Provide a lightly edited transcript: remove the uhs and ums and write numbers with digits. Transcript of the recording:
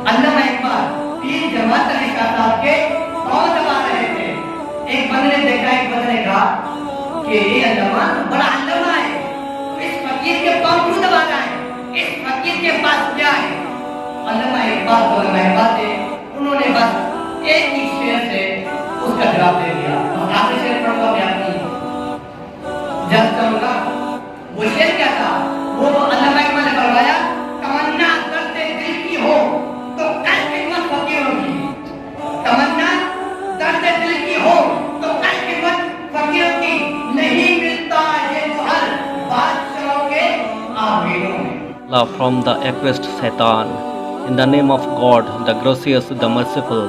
अल्लामा इकबाल तीन जमात अली शाह साहब के पाँव दबा रहे थे। एक बंदे ने देखा, एक बंदे ने कहा कि ये अल्लामा बड़ा अल्लामा है, तो इस फकीर के पाँव क्यों दबा रहा है, इस फकीर के पास क्या है। अल्लामा इकबाल तो अल्लामा इकबाल थे, उन्होंने बस एक ही शेर से उसका जवाब दे दिया। और आखिरी शेर पढ़ूंगा मैं अपनी जब चलूंगा। वो शेर क्या था, वो अल्लामा इकबाल ने फरमाया, तमन्ना दर्द दिल की हो तो कल खिदमत फकीरों की, तमन्ना दर्द दिल की हो तो कल खिदमत फकीरों की, नहीं मिलता ये तो हर बादशाहों के आमीरों में। Love from the accursed Satan. In the name of God, the gracious, the merciful,